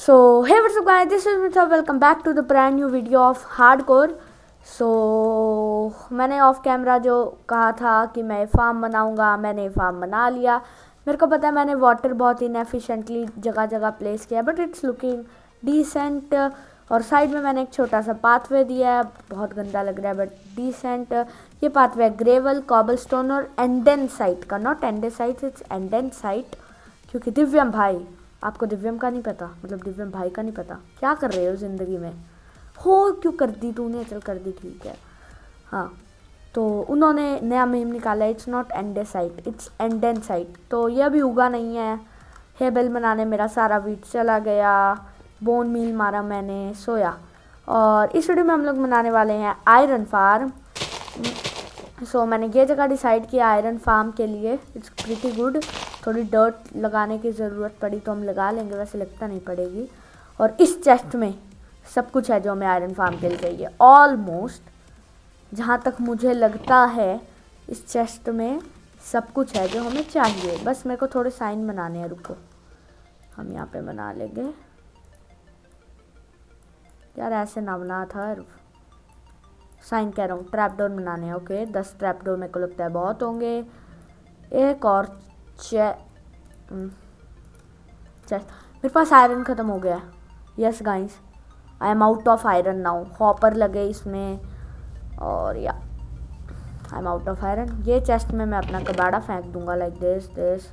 So hey, what's up guys, this is Mitha. Welcome back to the brand new video of Hardcore. So मैंने of camera जो कहा था कि मैं farm बनाऊंगा, मैंने फार्म बना लिया। मेरे को पता है मैंने वाटर बहुत इनएफिशिएंटली जगह जगह प्लेस किया, बट इट्स लुकिंग डिसेंट। और साइड में मैंने एक छोटा सा पाथवे दिया है, बहुत गंदा लग रहा है बट डिसेंट। ये पाथवे ग्रेवल, कॉबलस्टोन और एंडेनसाइट का, नॉट एंडेसाइट, इट्स एंडेनसाइट। क्योंकि दिव्यम भाई, आपको दिव्यम का नहीं पता, मतलब दिव्यम भाई का नहीं पता, क्या कर रहे हो ज़िंदगी में? हो क्यों कर दी तूने? चल कर दी, ठीक है। हाँ, तो उन्होंने नया मीम निकाला, इट्स नॉट एंडेसाइट, इट्स एंडेनसाइट। तो यह भी उगा नहीं है। हेबल बनाने मेरा सारा वीट चला गया, बोन मील मारा मैंने, सोया। और इस वीडियो में हम लोग बनाने वाले हैं आयरन फार्म। सो मैंने ये जगह डिसाइड किया आयरन फार्म के लिए, इट्स प्रीटी गुड। थोड़ी डर्ट लगाने की ज़रूरत पड़ी तो हम लगा लेंगे, वैसे लगता नहीं पड़ेगी। और इस चेस्ट में सब कुछ है जो हमें आयरन फार्म के लिए चाहिए, ऑलमोस्ट। जहाँ तक मुझे लगता है इस चेस्ट में सब कुछ है जो हमें चाहिए। बस मेरे को थोड़े साइन बनाने हैं, रुको हम यहाँ पे बना लेंगे। यार ऐसे ना बना था, साइन कह रहा हूँ, ट्रैप डोर बनाने हैं। ओके 10 ट्रैप डोर मेरे को लगता है बहुत होंगे। एक और मेरे पास आयरन ख़त्म हो गया है। Yes guys, I am out of iron now. Hopper लगे इसमें और या I am out of iron. ये चेस्ट में मैं अपना कबाड़ा फेंक दूंगा, लाइक दिस।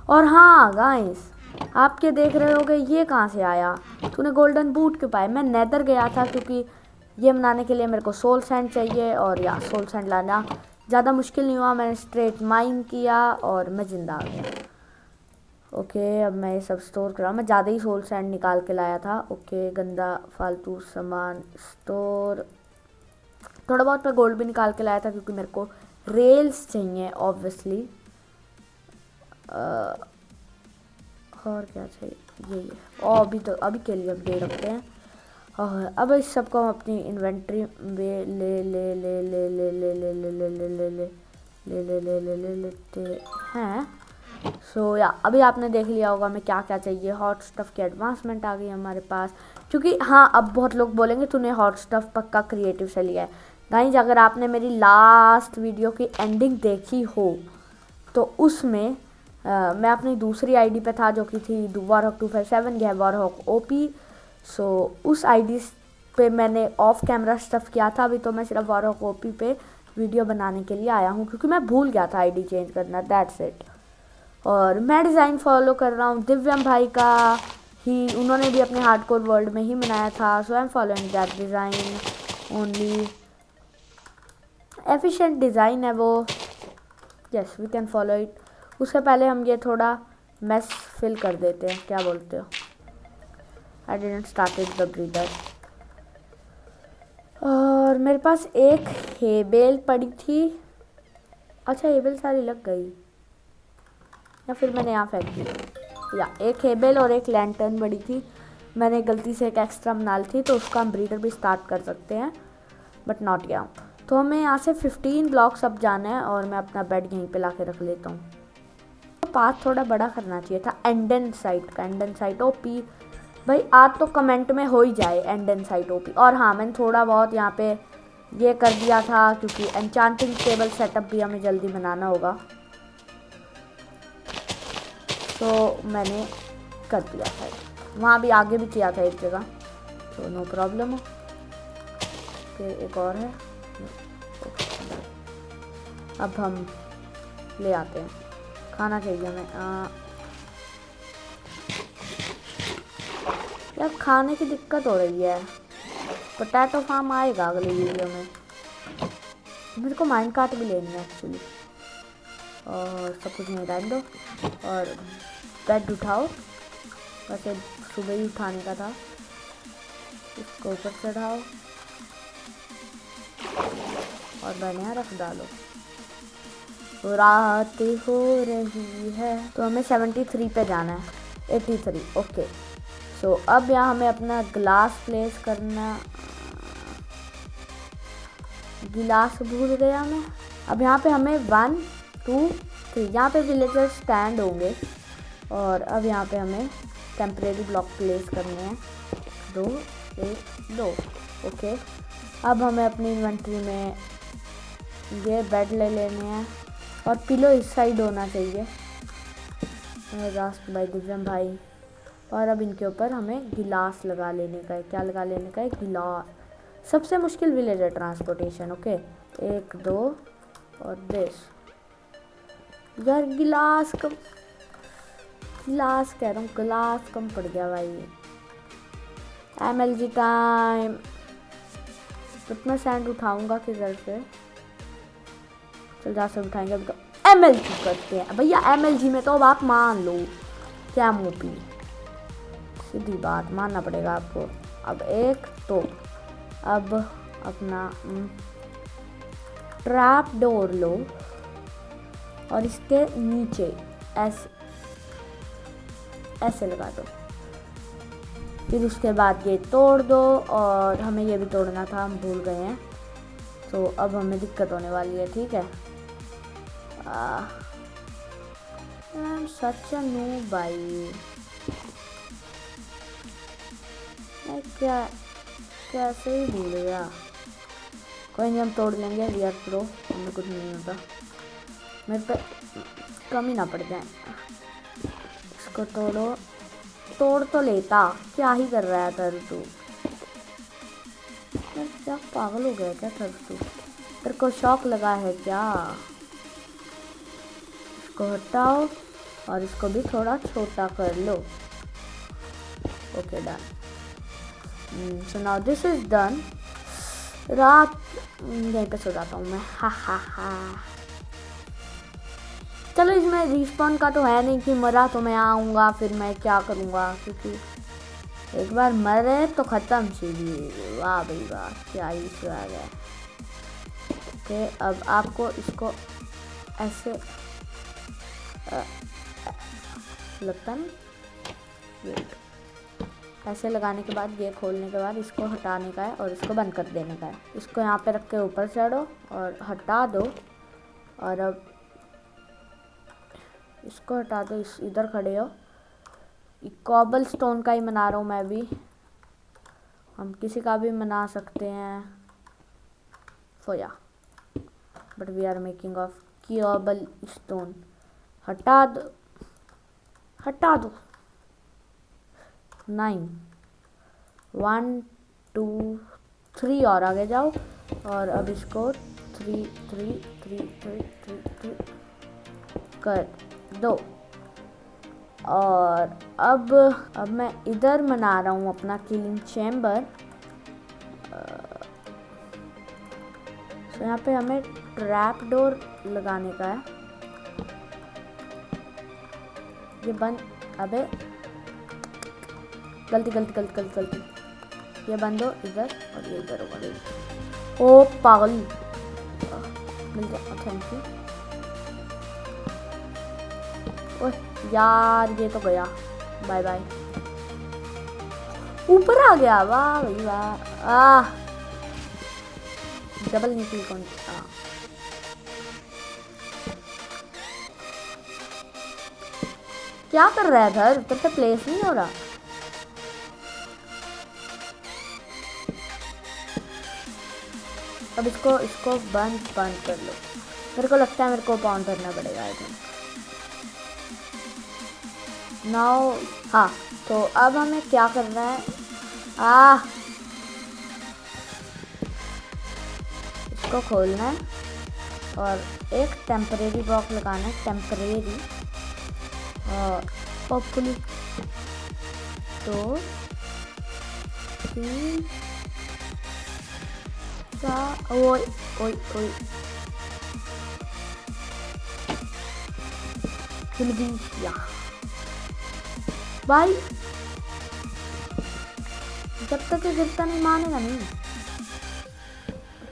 और हाँ गाइस, आपके देख रहे होगे ये कहाँ से आया? तूने गोल्डन बूट क्यों पाए? मैं नेदर गया था क्योंकि ये बनाने के लिए मेरे को सोल सैंड चाहिए, और या सोल सैंड लाना ज़्यादा मुश्किल नहीं हुआ। मैंने स्ट्रेट माइन किया और मैं ज़िंदा आ गया। ओके अब मैं ये सब स्टोर करा, मैं ज़्यादा ही सोल सैंड निकाल के लाया था। ओके गंदा फालतू सामान स्टोर। थोड़ा बहुत मैं गोल्ड भी निकाल के लाया था क्योंकि मेरे को रेल्स चाहिए ऑब्वियसली। और क्या चाहिए? ये और अभी के लिए अपडेट रखते हैं। और अब इस सब को हम अपनी इन्वेंट्री में ले लेते हैं। सो या अभी आपने देख लिया होगा हमें क्या क्या चाहिए। हॉट स्टफ़ की एडवांसमेंट आ गई हमारे पास, क्योंकि हाँ अब बहुत लोग बोलेंगे तूने हॉट स्टफ़ पक्का क्रिएटिव से लिया है। गाइस अगर आपने मेरी लास्ट वीडियो की एंडिंग देखी हो तो उसमें मैं अपनी दूसरी आईडी पे था जो कि थी वॉरहॉक 257, यह वॉरहॉक ओपी। सो उस आईडी पे मैंने ऑफ कैमरा स्टफ़ किया था। अभी तो मैं सिर्फ वॉरहॉक ओपी पे वीडियो बनाने के लिए आया हूँ क्योंकि मैं भूल गया था आईडी चेंज करना, दैट्स इट। और मैं डिज़ाइन फॉलो कर रहा हूँ दिव्यम भाई का ही, उन्होंने भी अपने हार्डकोर वर्ल्ड में ही बनाया था। So I am following that design only. Efficient design है वो, yes we can follow it. उससे पहले हम ये थोड़ा मेस फिल कर देते हैं, क्या बोलते हो? I didn't started the breeder. और मेरे पास एक हेबेल पड़ी थी। अच्छा हेबेल सारी लग गई या फिर मैंने यहाँ फेंक दी? या एक हेबेल और एक लैंटर्न पड़ी थी। मैंने गलती से एक एक्स्ट्रा बना ली थी, तो उसका हम ब्रीडर भी स्टार्ट कर सकते हैं, बट नॉट यहाँ। तो हमें यहाँ से 15 ब्लॉक्स अब जाना है और मैं अपना बेड यहीं पे ला के रख लेता हूँ। तो पाथ थोड़ा बड़ा करना चाहिए था एंडेनसाइट का। एंडेनसाइट ओपी भाई, आज तो कमेंट में हो ही जाए एंडेनसाइट ओपी। और हाँ मैंने थोड़ा बहुत यहाँ पे ये कर दिया था क्योंकि एन्चांटिंग टेबल सेटअप भी हमें जल्दी बनाना होगा, तो मैंने कर दिया था। वहाँ भी आगे भी किया था एक जगह, तो नो प्रॉब्लम हो। फिर एक और है, अब हम ले आते हैं। खाना चाहिए हमें। यार खाने की दिक्कत हो रही है। पोटैटो फार्म आएगा अगले वीडियो में। मेरे को माइन कार्ट भी लेनी है एक्चुअली। और सब कुछ नहीं रहने दो और बेड उठाओ, वैसे सुबह ही उठाने का था। इसको ऊपर चढ़ाओ और बढ़िया रख डालो। रात हो रही है, तो हमें 73 पे जाना है, 83। ओके सो अब यहाँ हमें अपना ग्लास प्लेस करना। गिलास भूल गया मैं। अब यहाँ पे हमें 1 2 3 यहाँ पे विलेजर्स स्टैंड होंगे। और अब यहाँ पे हमें टेम्परेरी ब्लॉक प्लेस करने हैं। 2 1 2। ओके, अब हमें अपनी इन्वेंट्री में ये बेड ले लेने हैं और पिलो इस साइड होना चाहिए। रास्ट भाई, दिव्यम भाई। और अब इनके ऊपर हमें गिलास लगा लेने का है। क्या लगा लेने का है? गिलास। सबसे मुश्किल विलेज है ट्रांसपोर्टेशन। ओके, 1 2 और दिस। यार गिलास कम, गिलास कह रहा हूँ, गिलास कम पड़ गया भाई। MLG time. कितना सैंड उठाऊंगा किधर से? चल जहाँ से उठाएंगे अभी तो MLG करते हैं भैया। MLG में तो अब आप मान लो क्या मोपी, सीधी बात मानना पड़ेगा आपको। अब एक तो अब अपना ट्रैप डोर लो और इसके नीचे ऐसे लगा दो। फिर उसके बाद ये तोड़ दो और हमें ये भी तोड़ना था, हम भूल गए हैं। तो अब हमें दिक्कत होने वाली है। ठीक है, सच नो भाई, मैं क्या कैसे ही भूल गया। कोई नहीं, हम तोड़ लेंगे। वी आर प्रो, हमें कुछ नहीं होता। मेरे पे कम ही ना पड़ जाए। इसको तोड़ो, तोड़ तो लेता, क्या ही कर रहा है थर तू? क्या पागल हो गया क्या थर तू? तेरे को शौक लगा है क्या? इसको हटाओ और इसको भी थोड़ा छोटा कर लो। Okay, done. So now this is done. रात यहीं पे सो जाता हूँ मैं। हा हा हा। चलो, इसमें रिस्पॉन का तो है नहीं कि मरा तो मैं आऊँगा फिर मैं क्या करूँगा, क्योंकि एक बार मरे तो ख़त्म सीधी। वाह भाई वाह, क्या ही स्वैग है। ओके, अब आपको इसको ऐसे लगता नहीं, वेट, ऐसे लगाने के बाद ये खोलने के बाद इसको हटाने का है और इसको बंद कर देने का है। इसको यहाँ पे रख के ऊपर चढ़ो और हटा दो। और अब इसको हटा दो। इधर खड़े हो। कॉबल स्टोन का ही बना रहा हूँ मैं भी, हम किसी का भी बना सकते हैं। फोया, but we are making of cobble stone. हटा दो, हटा दो। 9 1 2 3 और आगे जाओ। और अब इसको 3 3 3 3 3 3 कर दो। और अब मैं इधर बना रहा हूँ अपना किलिंग चैम्बर। तो यहाँ पे हमें ट्रैप डोर लगाने का है। ये बंद, अबे गलती गलती गलती गलती गलती। ये बंद हो इधर और ये इधर होगा। ओ पागल, मिल गया, थैंक यू। ओह यार, ये तो गया, बाय बाय। ऊपर आ गया, वाह भाई वाह। डबल नीचे कौन? क्या कर रहा है इधर? तब तक प्लेस नहीं हो रहा। अब इसको बंद कर लो। मेरे को लगता है मेरे को पाउंड करना पड़ेगा आई थिंक नाउ। हाँ, तो अब हमें क्या करना है? इसको खोलना है और एक टेम्परेरी ब्लॉक लगाना है, टेम्परेरी। होपफुली 2 3 4। ओए ओए ओए, हिल गई या भाई। जब तक ये गिरता नहीं मानेगा नहीं।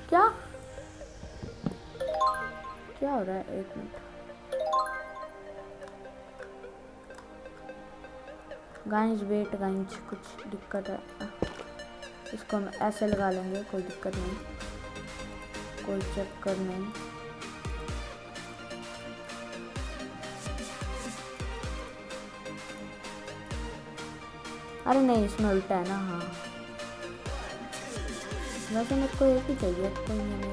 क्या क्या हो रहा है? 1 मिनट गाइस, वेट गाइस, कुछ दिक्कत है। इसको हम ऐसे लगा लेंगे, कोई दिक्कत नहीं, कोई चक्कर नहीं। अरे नहीं, इसमें उल्टा है ना। हाँ वैसे मेरे को एक ही चाहिए, कोई नहीं।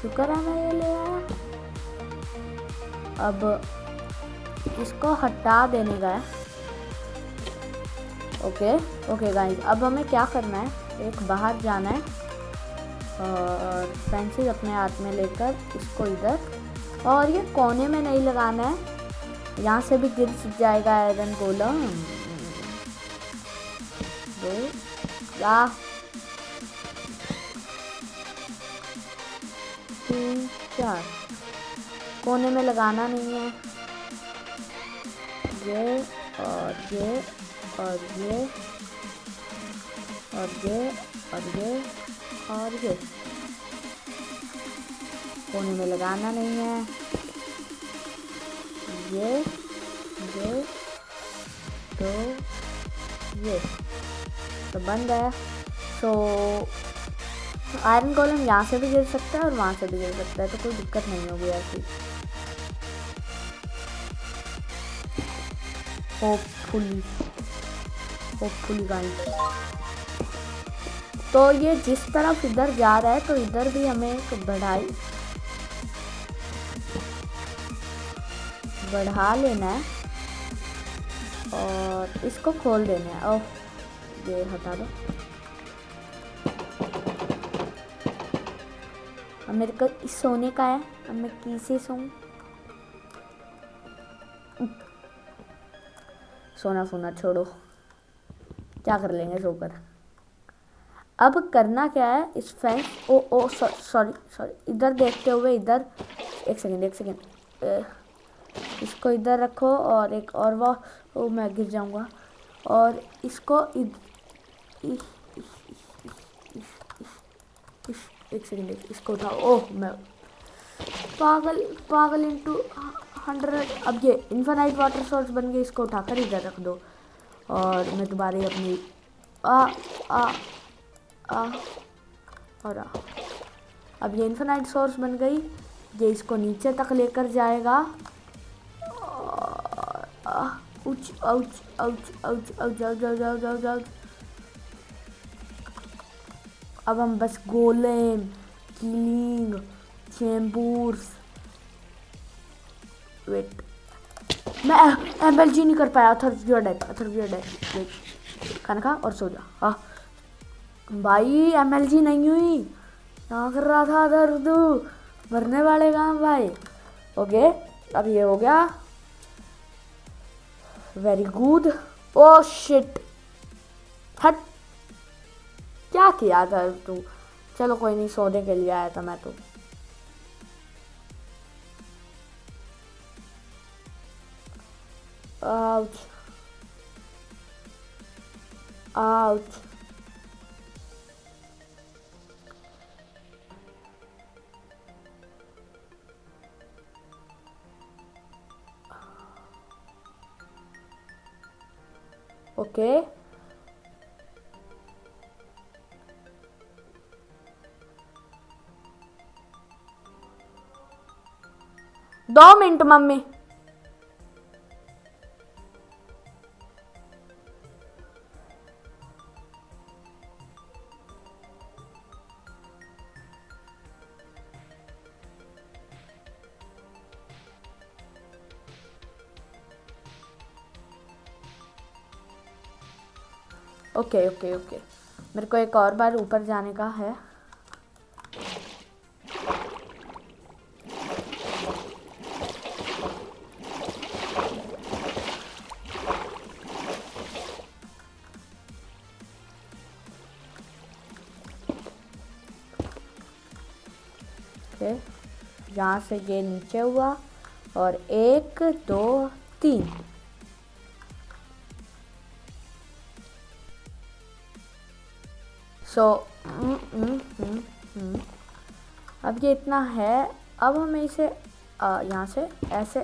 शुक्र है मैं ये ले आया। अब इसको हटा देने का है। ओके गाइस, अब हमें क्या करना है, एक बाहर जाना है और पेंसिल अपने हाथ में लेकर इसको इधर, और ये कोने में नहीं लगाना है, यहाँ से भी गिर जाएगा आयरन गोलम। 2 3 4 कोने में लगाना नहीं है। ये और ये और ये और ये और ये और ये कोने में लगाना नहीं है। ये तो ये तो बन गया। तो आयरन कॉलम यहाँ से भी गिर सकता है और वहाँ से भी गिर सकता है, तो कोई दिक्कत नहीं होगी ऐसी। Hopefully guys. तो ये जिस तरफ इधर जा रहा है, तो इधर भी हमें एक बढ़ा लेना है और इसको खोल देना है। ओह, ये हटा दो। अब मेरे को इस सोने का है, अब मैं किसे सोऊं? सोना छोड़ो, क्या कर लेंगे सोकर। अब करना क्या है, इस फैन सॉरी इधर देखते हुए, इधर एक सेकेंड इसको इधर रखो और एक और वो मैं गिर जाऊंगा। और इसको एक सेकेंड इसको उठाओ। ओह मैं पागल इंटू 100। अब ये इन्फिनाइट वाटर सोर्स बन गई, इसको उठाकर इधर रख दो और मैं दोबारा अपनी और अब ये इन्फिनाइट सोर्स बन गई। ये इसको नीचे तक लेकर जाएगा। अब हम बस गोलेम, किलिंग, चैम्बर्स, वेट मैं एमएलजी नहीं कर पाया। वेट खाना खा और सो जा। भाई एमएलजी नहीं हुई, यहाँ कर रहा था दर्द, मरने वाले काम भाई। ओके अब ये हो गया, वेरी गुड। ओ शिट, हट, क्या किया था तू? चलो कोई नहीं, सोने के लिए आया था मैं तो। आउच ओके दो मिनट मम्मी। ओके मेरे को एक और बार ऊपर जाने का है। ओके, यहाँ से ये नीचे हुआ और 1 2 3। सो अब ये इतना है। अब हमें इसे यहाँ से ऐसे,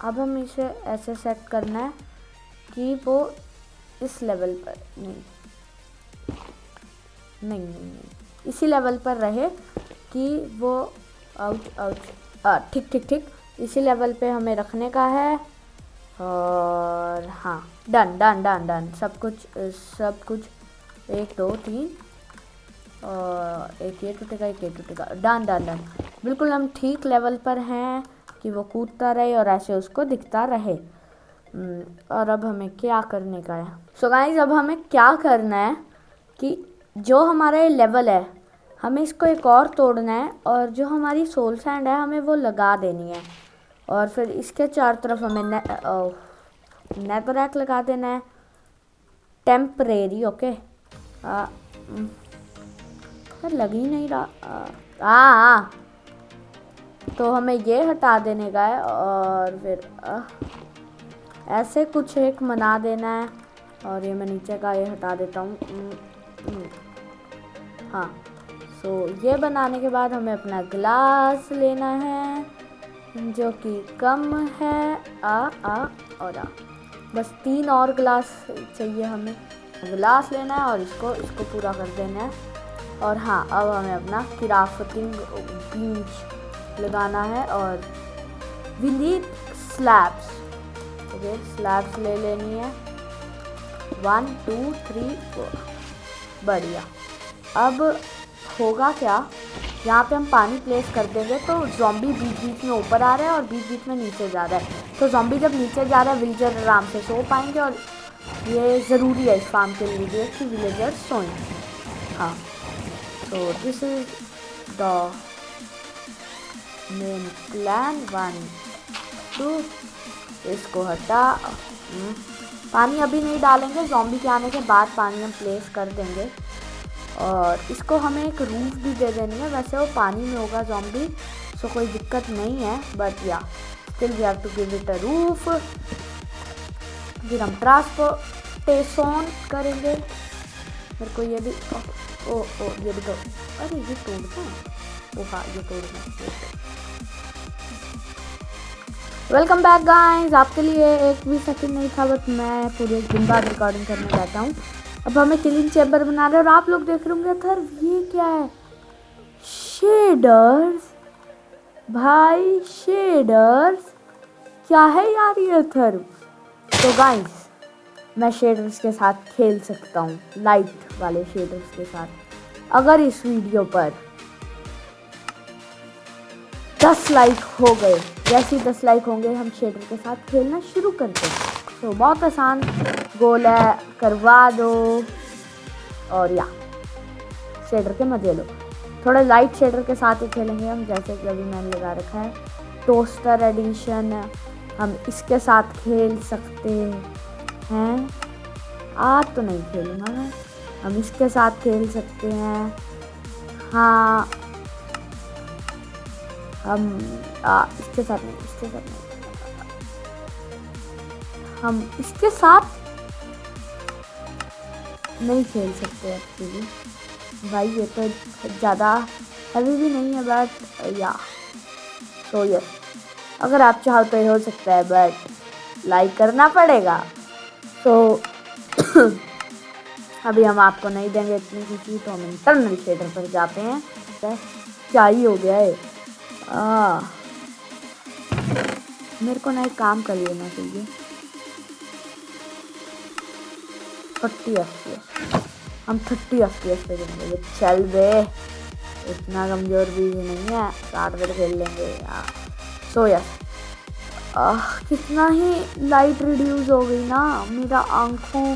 अब हम इसे ऐसे सेट करना है कि वो इस लेवल पर नहीं इसी लेवल पर रहे, कि वो आउट आउट। ठीक ठीक ठीक, इसी लेवल पे हमें रखने का है। और हाँ, डन डन डन डन, सब कुछ 1 2 3, और एक ये टूटेगा, एक ये टूटेगा। डन डन डन, बिल्कुल हम ठीक लेवल पर हैं कि वो कूदता रहे और ऐसे उसको दिखता रहे। और अब हमें क्या करने का है? सो गाइस, अब हमें क्या करना है कि जो हमारा ये लेवल है, हमें इसको एक और तोड़ना है, और जो हमारी सोल सैंड है हमें वो लगा देनी है, और फिर इसके चारों तरफ हमें नेथररैक लगा देना है, टेम्परेरी। ओके, लग ही नहीं रहा। तो हमें ये हटा देने का है, और फिर ऐसे कुछ एक बना देना है, और ये मैं नीचे का ये हटा देता हूँ। हाँ, सो ये बनाने के बाद हमें अपना ग्लास लेना है, जो कि कम है। और बस 3 और ग्लास चाहिए हमें। ग्लास लेना है और इसको पूरा कर देना है। और हाँ, अब हमें अपना क्राफ्टिंग बेंच लगाना है, और we need slabs. Okay, slabs ले लेनी है। 1 2 3 4, बढ़िया। अब होगा क्या, यहाँ पे हम पानी प्लेस कर देंगे तो ज़ॉम्बी बीच बीच में ऊपर आ रहा है और बीच बीच में नीचे जा रहा है। तो ज़ॉम्बी जब नीचे जा रहा है, विलेजर आराम से सो पाएंगे, और ये ज़रूरी है इस फार्म के लिए कि विलेजर सोएं। हाँ, तो this is the main plan. 1 2, इसको हटा। पानी अभी नहीं डालेंगे, ज़ॉम्बी के आने के बाद पानी हम प्लेस कर देंगे। और इसको हमें एक रूफ भी दे देनी है। वैसे वो पानी में होगा ज़ॉम्बी, सो कोई दिक्कत नहीं है, but yeah still we have to give it a roof. फिर हम ट्रांसपोर्टेशन करेंगे। मेरे को ये भी ये भी तो, अरे ये तोड़ना है। हाँ, ये तोड़ना। वेलकम बैक गाइस, आपके लिए एक भी सेकंड नहीं था, बट मैं पूरे दिन बाद रिकॉर्डिंग करने बैठा हूँ। अब हमें किलिंग चैम्बर बना रहे हैं, और आप लोग देख रहे होंगे थर ये क्या है? शेडर्स भाई, शेडर्स क्या है यार ये थर? तो गाइस, मैं शेडर्स के साथ खेल सकता हूँ, लाइट वाले शेडर्स के साथ। अगर इस वीडियो पर 10 लाइक हो गए, जैसे ही 10 लाइक होंगे हम शेडर के साथ खेलना शुरू करते हैं। तो बहुत आसान गोल है, करवा दो, और या शेडर के मजे लो। थोड़ा लाइट शेडर के साथ ही खेलेंगे हम, जैसे कि अभी मैंने लगा रखा है टोस्टर एडिशन। हम इसके साथ खेल सकते हैं। आज तो नहीं खेलूँगा मैं, हम इसके साथ खेल सकते हैं। हाँ, हम इसके साथ नहीं, हम इसके साथ नहीं खेल सकते एक्चुअली भाई। ये तो ज़्यादा हैवी भी नहीं है, बट या तो ये अगर आप चाहो तो ये हो सकता है, बट लाइक करना पड़ेगा। तो अभी हम आपको नहीं देंगे इतनी खुशी, तो हम इंटरनल शेडर पर जाते हैं। क्या ही हो गया है? मेरे को ना एक काम कर लेना चाहिए। 30 FPS, हम 30 FPS पे देंगे। चल बे, इतना कमज़ोर भी नहीं है, 60 पे खेल लेंगे यार। सो यस, कितना ही लाइट रिड्यूस हो गई ना, मेरा आंखों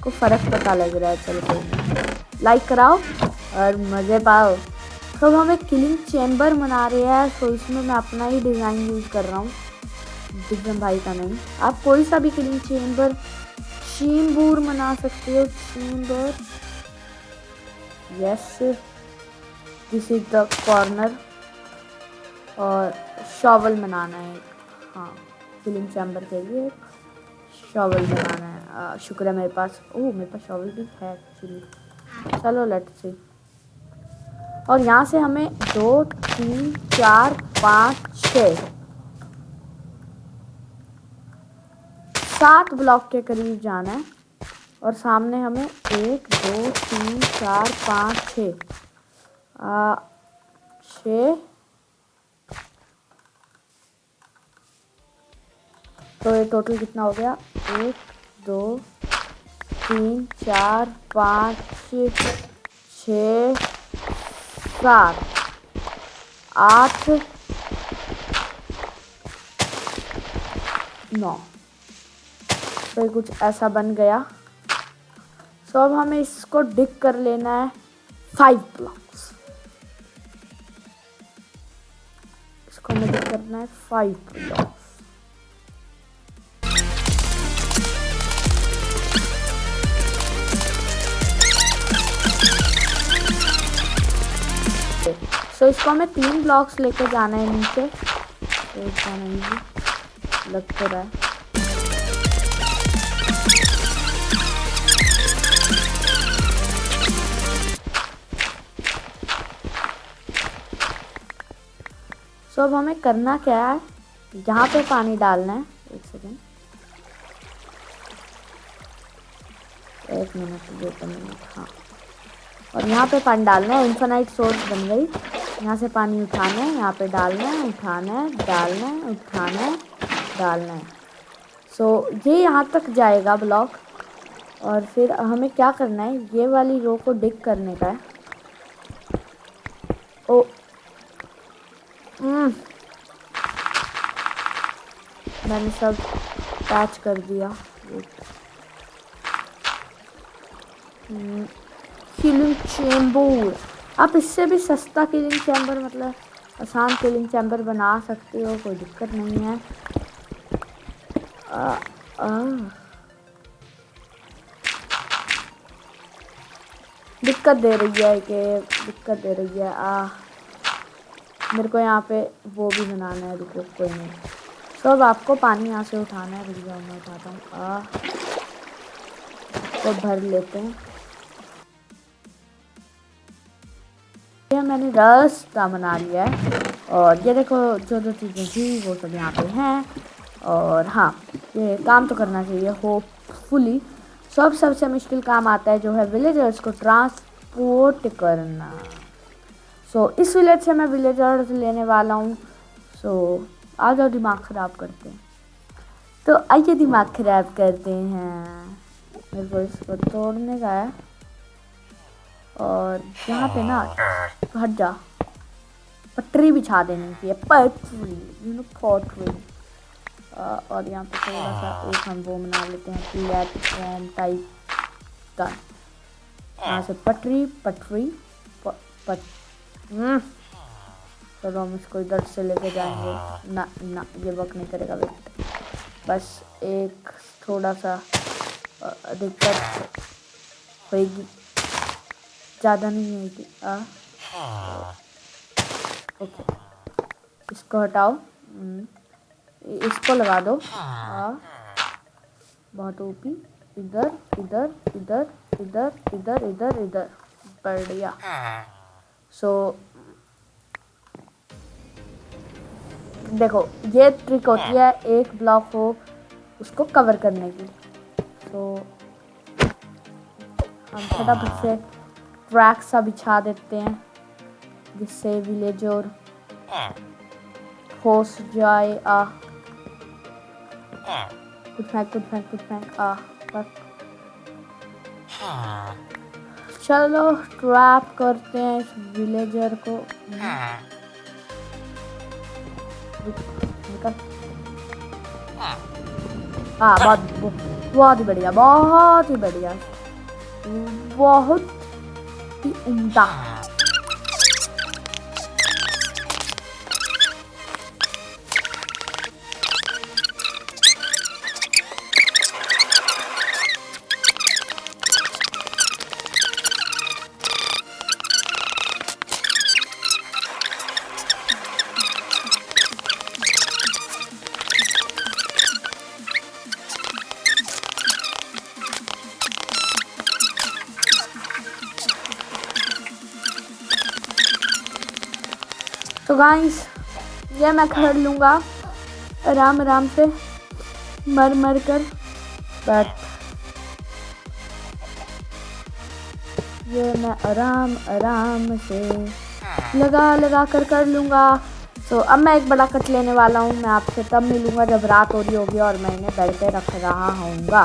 को फ़र्क पता लग रहा है। चलो कोई नहीं, लाइक कराओ और मज़े पाओ। तो हम एक किलिंग चैम्बर बना रहे हैं, तो इसमें मैं अपना ही डिज़ाइन यूज़ कर रहा हूँ, दिग्गम भाई का नहीं। आप कोई सा भी किलिंग चैम्बर बना सकते हो। Chamber, yes, this is the corner. और शॉवल बनाना है। हाँ, किलिंग चैम्बर के लिए शॉवल बनाना है। शुक्र है मेरे पास, मेरे पास शॉवल भी है एक्चुअली। चलो लेट्स सी। और यहाँ से हमें 2 3 4 5 6 7 ब्लॉक के करीब जाना है। और सामने हमें 1 2 3 4 5 6 6 तो ये टोटल कितना हो गया? 1 2 3 4 5 6 7 8 9। तो कुछ ऐसा बन गया। सो अब हमें इसको डिग कर लेना है 5 ब्लॉक्स। इसको हमें डिग करना है 5 ब्लॉक्स। सो इसको हमें 3 ब्लॉक्स लेके जाना है नीचे। तो जाना नहीं लग तो रहा है। सो अब हमें करना क्या है, यहाँ पे पानी डालना है। एक सेकेंड, 1 मिनट 2 मिनट, हाँ। और यहाँ पे पानी डालना है। इन्फिनाइट सोर्स बन गई। यहाँ से पानी उठाना है, यहाँ पे डालना है, उठाना है, डालना है, उठाना है, डालना है। सो ये यहाँ तक जाएगा ब्लॉक। और फिर हमें क्या करना है, ये वाली रो को डिग करने का है। ओ मैंने सब पैच कर दिया। किलिंग चैम्बर, आप इससे भी सस्ता किलिंग चैम्बर, मतलब आसान किलिंग चैम्बर बना सकते हो, कोई दिक्कत नहीं है। दिक्कत दे रही है कि दिक्कत दे रही है। मेरे को यहाँ पे वो भी बनाना है, रुको कोई नहीं। तो अब आपको पानी यहाँ से उठाना है। रुक जाओ मैं उठाता हूँ। तो भर लेते हैं। ये मैंने रास्ता बना लिया है। और ये देखो जो जो चीज़ें थी वो सब यहाँ पे हैं। और हाँ, ये काम तो करना चाहिए होपफुली। सबसे मुश्किल काम आता है जो है विलेजर्स को ट्रांसपोर्ट करना। सो इस विलेज से मैं विलेजर्स लेने वाला हूँ। सो आ जाओ, दिमाग ख़राब करते हैं। तो आइए दिमाग ख़राब करते हैं। मेरे को इसको तोड़ने का है। और यहाँ पे ना हट जा, पटरी बिछा देनी चाहिए, पटरी, पटरी। और यहाँ पे थोड़ा सा एक हम वो बना लेते हैं प्लेटफॉर्म टाइप का। यहाँ से पटरी पटरी चलो हम इसको इधर से लेके जाएंगे। ना ना, ये वर्क नहीं करेगा। वेट, बस एक थोड़ा सा दिक्कत होगी, ज़्यादा नहीं होगी। ओके, इसको हटाओ, इसको लगा दो। बहुत ओपी। इधर इधर इधर इधर इधर इधर इधर, बढ़िया। सो देखो ये ट्रिक होती है एक ब्लॉक को उसको कवर करने की। तो हम फटाफट से ट्रैक सा बिछा देते हैं जिससे विलेजर फंस जाए। कुछ फेंक। चलो ट्रैप करते हैं इस विलेजर को। बहुत ही बढ़िया, बहुत ही बढ़िया, बहुत ही उम्दा। तो गाइस ये मैं कर लूँगा आराम आराम से, मर कर, बट ये मैं आराम आराम से लगा कर लूँगा। तो अब मैं एक बड़ा कट लेने वाला हूँ। मैं आपसे तब मिलूँगा जब रात हो रही होगी और मैं इन्हें बेड पे रख रहा हूँगा।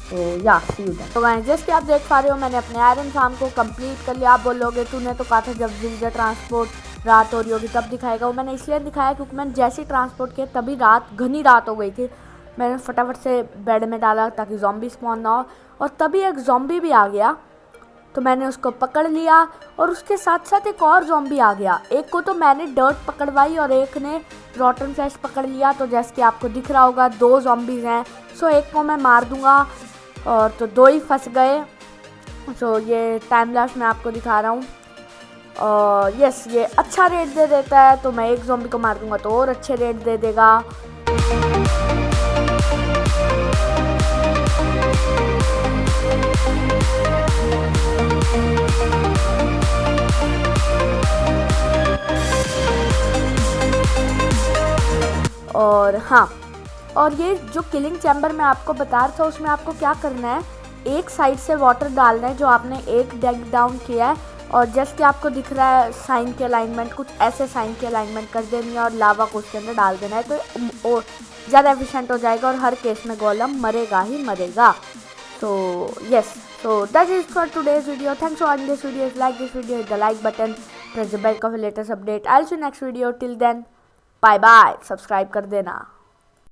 तो या सी यू। तो गाइस जैसे कि आप देख पा रहे हो मैंने अपने आयरन फार्म को कंप्लीट कर लिया। आप बोलोगे तूने तो कहा था जब विलेजर ट्रांसपोर्ट रात हो रही होगी तब दिखाएगा। वो मैंने इसलिए दिखाया क्योंकि मैंने जैसे ही ट्रांसपोर्ट किया तभी घनी रात हो गई थी। मैंने फटाफट से बेड में डाला ताकि ज़ॉम्बी स्पॉन ना हो, और तभी एक ज़ॉम्बी भी आ गया। तो मैंने उसको पकड़ लिया और उसके साथ साथ एक और ज़ॉम्बी आ गया। एक को तो मैंने डर्ट पकड़वाई और एक ने रॉटन फ्लैश पकड़ लिया। तो जैसे कि आपको दिख रहा होगा 2 ज़ॉम्बीज़ हैं। सो एक को मैं मार दूंगा और तो 2 ही फंस गए। सो ये टाइम लैप्स मैं आपको दिखा रहा हूँ। और यस ये अच्छा रेट दे देता है, तो मैं एक ज़ॉम्बी को मार दूंगा तो और अच्छे रेट दे देगा। और हाँ, और ये जो किलिंग चैम्बर मैं आपको बता रहा था उसमें आपको क्या करना है, एक साइड से वाटर डालना है जो आपने एक डेग डाउन किया है, और जैसे कि आपको दिख रहा है साइन की अलाइनमेंट, कुछ ऐसे साइन की अलाइनमेंट कर देनी है और लावा को उसके अंदर डाल देना है। तो ज़्यादा एफिशिएंट हो जाएगा और हर केस में गोलम मरेगा ही मरेगा। तो yes, so that is for today's video. Thanks for watching this video. If you like this video, hit the like button, press the bell for the latest update. I'll see you next video. Till then, bye bye. Subscribe कर देना।